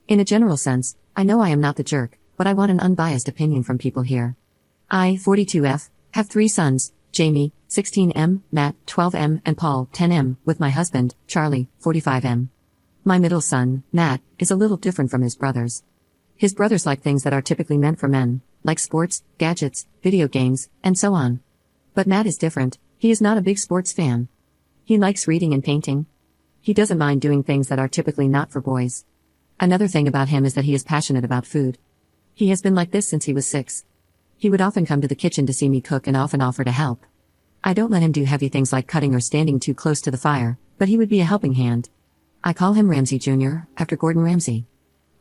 In a general sense, I know I am not the jerk, but I want an unbiased opinion from people here. I, 42F, have 3 sons, Jamie, 16M, Matt, 12M, and Paul, 10M, with my husband, Charlie, 45M. My middle son, Matt, is a little different from his brothers. His brothers like things that are typically meant for men, like sports, gadgets, video games, and so on. But Matt is different. He is not a big sports fan. He likes reading and painting. He doesn't mind doing things that are typically not for boys. Another thing about him is that he is passionate about food. He has been like this since he was 6. He would often come to the kitchen to see me cook and often offer to help. I don't let him do heavy things like cutting or standing too close to the fire, but he would be a helping hand. I call him Ramsay Jr., after Gordon Ramsay.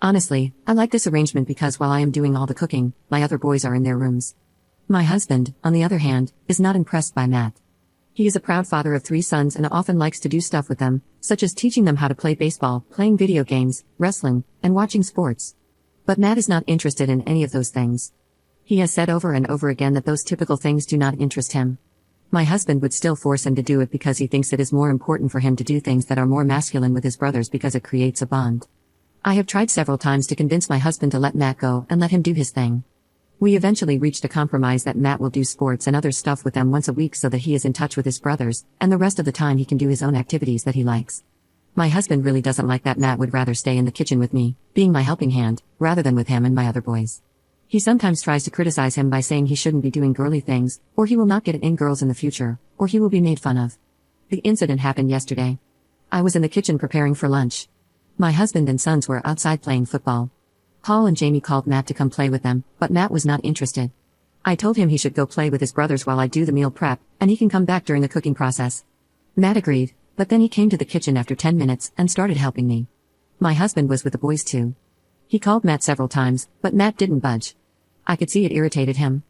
Honestly, I like this arrangement because while I am doing all the cooking, my other boys are in their rooms. My husband, on the other hand, is not impressed by Matt. He is a proud father of 3 sons and often likes to do stuff with them, such as teaching them how to play baseball, playing video games, wrestling, and watching sports. But Matt is not interested in any of those things. He has said over and over again that those typical things do not interest him. My husband would still force him to do it because he thinks it is more important for him to do things that are more masculine with his brothers because it creates a bond. I have tried several times to convince my husband to let Matt go and let him do his thing. We eventually reached a compromise that Matt will do sports and other stuff with them once a week so that he is in touch with his brothers, and the rest of the time he can do his own activities that he likes. My husband really doesn't like that Matt would rather stay in the kitchen with me, being my helping hand, rather than with him and my other boys. He sometimes tries to criticize him by saying he shouldn't be doing girly things, or he will not get it in girls in the future, or he will be made fun of. The incident happened yesterday. I was in the kitchen preparing for lunch. My husband and sons were outside playing football. Paul and Jamie called Matt to come play with them, but Matt was not interested. I told him he should go play with his brothers while I do the meal prep, and he can come back during the cooking process. Matt agreed, but then he came to the kitchen after 10 minutes and started helping me. My husband was with the boys too. He called Matt several times, but Matt didn't budge. I could see it irritated him.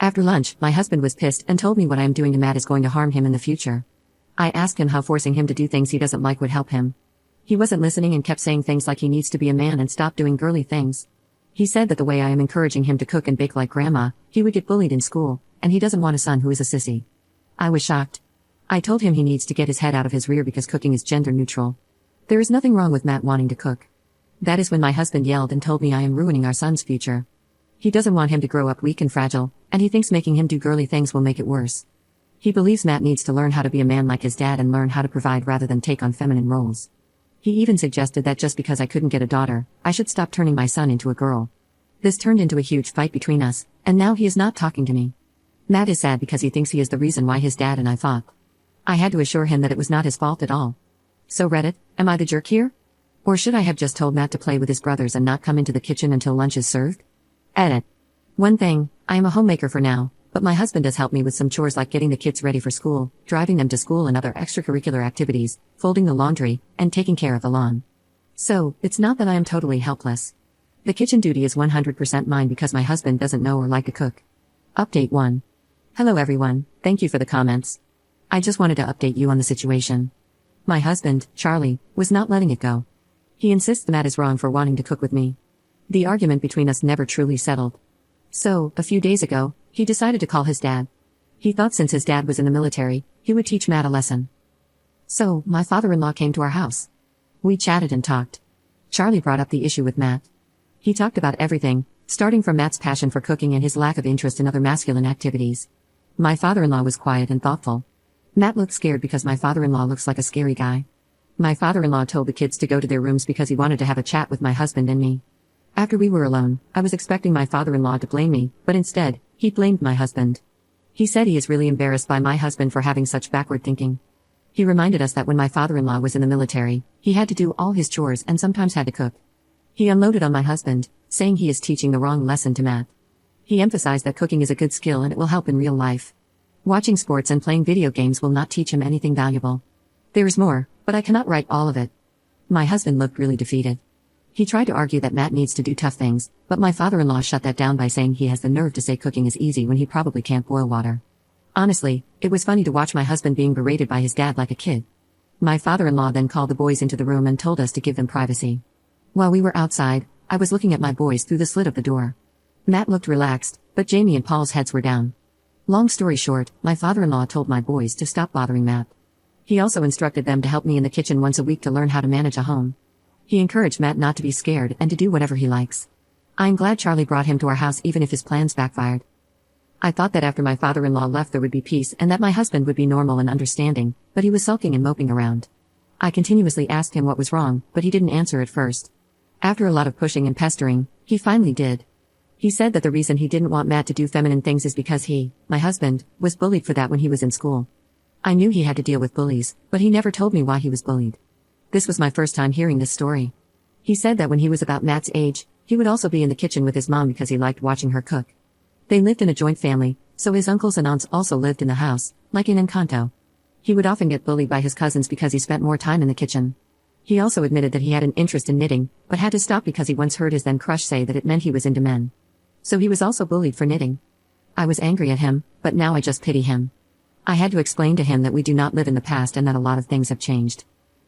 After lunch, my husband was pissed and told me what I am doing to Matt is going to harm him in the future. I asked him how forcing him to do things he doesn't like would help him. He wasn't listening and kept saying things like he needs to be a man and stop doing girly things. He said that the way I am encouraging him to cook and bake like grandma, he would get bullied in school, and he doesn't want a son who is a sissy. I was shocked. I told him he needs to get his head out of his rear because cooking is gender neutral. There is nothing wrong with Matt wanting to cook. That is when my husband yelled and told me I am ruining our son's future. He doesn't want him to grow up weak and fragile, and he thinks making him do girly things will make it worse. He believes Matt needs to learn how to be a man like his dad and learn how to provide rather than take on feminine roles. He even suggested that just because I couldn't get a daughter, I should stop turning my son into a girl. This turned into a huge fight between us, and now he is not talking to me. Matt is sad because he thinks he is the reason why his dad and I fought. I had to assure him that it was not his fault at all. So Reddit, am I the jerk here? Or should I have just told Matt to play with his brothers and not come into the kitchen until lunch is served? Edit. One thing, I am a homemaker for now, but my husband does help me with some chores like getting the kids ready for school, driving them to school and other extracurricular activities, folding the laundry, and taking care of the lawn. So, it's not that I am totally helpless. The kitchen duty is 100% mine because my husband doesn't know or like to cook. Update 1. Hello everyone, thank you for the comments. I just wanted to update you on the situation. My husband, Charlie, was not letting it go. He insists Matt is wrong for wanting to cook with me. The argument between us never truly settled. So, a few days ago, he decided to call his dad. He thought since his dad was in the military, he would teach Matt a lesson. So, my father-in-law came to our house. We chatted and talked. Charlie brought up the issue with Matt. He talked about everything, starting from Matt's passion for cooking and his lack of interest in other masculine activities. My father-in-law was quiet and thoughtful. Matt looked scared because my father-in-law looks like a scary guy. My father-in-law told the kids to go to their rooms because he wanted to have a chat with my husband and me. After we were alone, I was expecting my father-in-law to blame me, but instead, he blamed my husband. He said he is really embarrassed by my husband for having such backward thinking. He reminded us that when my father-in-law was in the military, he had to do all his chores and sometimes had to cook. He unloaded on my husband, saying he is teaching the wrong lesson to Matt. He emphasized that cooking is a good skill and it will help in real life. Watching sports and playing video games will not teach him anything valuable. There is more, but I cannot write all of it. My husband looked really defeated. He tried to argue that Matt needs to do tough things, but my father-in-law shut that down by saying he has the nerve to say cooking is easy when he probably can't boil water. Honestly, it was funny to watch my husband being berated by his dad like a kid. My father-in-law then called the boys into the room and told us to give them privacy. While we were outside, I was looking at my boys through the slit of the door. Matt looked relaxed, but Jamie and Paul's heads were down. Long story short, my father-in-law told my boys to stop bothering Matt. He also instructed them to help me in the kitchen once a week to learn how to manage a home. He encouraged Matt not to be scared and to do whatever he likes. I'm glad Charlie brought him to our house even if his plans backfired. I thought that after my father-in-law left there would be peace and that my husband would be normal and understanding, but he was sulking and moping around. I continuously asked him what was wrong, but he didn't answer at first. After a lot of pushing and pestering, he finally did. He said that the reason he didn't want Matt to do feminine things is because he, my husband, was bullied for that when he was in school. I knew he had to deal with bullies, but he never told me why he was bullied. This was my first time hearing this story. He said that when he was about Matt's age, he would also be in the kitchen with his mom because he liked watching her cook. They lived in a joint family, so his uncles and aunts also lived in the house, like in Encanto. He would often get bullied by his cousins because he spent more time in the kitchen. He also admitted that he had an interest in knitting, but had to stop because he once heard his then crush say that it meant he was into men. So he was also bullied for knitting. I was angry at him, but now I just pity him. I had to explain to him that we do not live in the past and that a lot of things have changed.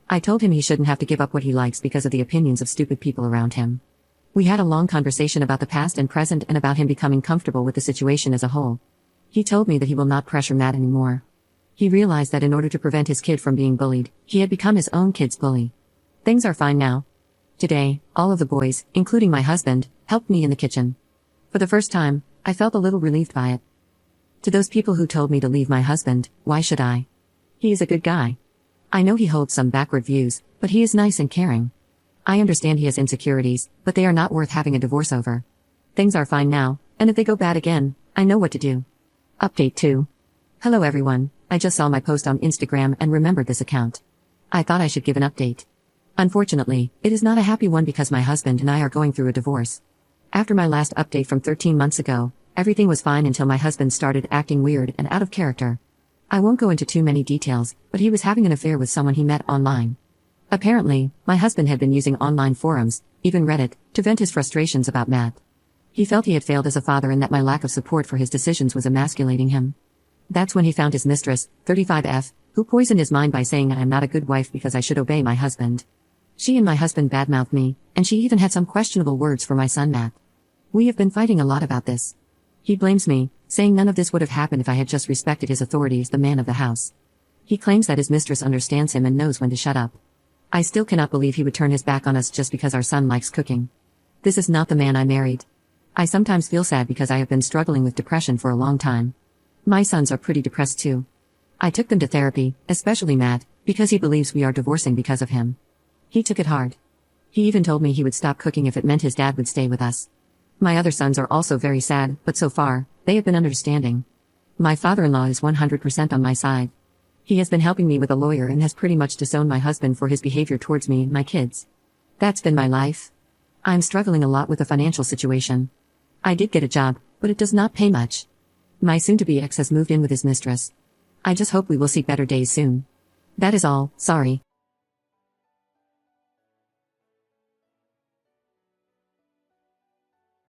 I told him he shouldn't have to give up what he likes because of the opinions of stupid people around him. We had a long conversation about the past and present and about him becoming comfortable with the situation as a whole. He told me that he will not pressure Matt anymore. He realized that in order to prevent his kid from being bullied, he had become his own kid's bully. Things are fine now. Today, all of the boys, including my husband, helped me in the kitchen. For the first time, I felt a little relieved by it. To those people who told me to leave my husband, why should I? He is a good guy. I know he holds some backward views, but he is nice and caring. I understand he has insecurities, but they are not worth having a divorce over. Things are fine now, and if they go bad again, I know what to do. Update 2. Hello everyone, I just saw my post on Instagram and remembered this account. I thought I should give an update. Unfortunately, it is not a happy one because my husband and I are going through a divorce. After my last update from 13 months ago, everything was fine until my husband started acting weird and out of character. I won't go into too many details, but he was having an affair with someone he met online. Apparently, my husband had been using online forums, even Reddit, to vent his frustrations about Matt. He felt he had failed as a father and that my lack of support for his decisions was emasculating him. That's when he found his mistress, 35F, who poisoned his mind by saying I am not a good wife because I should obey my husband. She and my husband badmouthed me, and she even had some questionable words for my son Matt. We have been fighting a lot about this. He blames me, saying none of this would have happened if I had just respected his authority as the man of the house. He claims that his mistress understands him and knows when to shut up. I still cannot believe he would turn his back on us just because our son likes cooking. This is not the man I married. I sometimes feel sad because I have been struggling with depression for a long time. My sons are pretty depressed too. I took them to therapy, especially Matt, because he believes we are divorcing because of him. He took it hard. He even told me he would stop cooking if it meant his dad would stay with us. My other sons are also very sad, but so far, they have been understanding. My father-in-law is 100% on my side. He has been helping me with a lawyer and has pretty much disowned my husband for his behavior towards me and my kids. That's been my life. I'm struggling a lot with the financial situation. I did get a job, but it does not pay much. My soon-to-be ex has moved in with his mistress. I just hope we will see better days soon. That is all, sorry.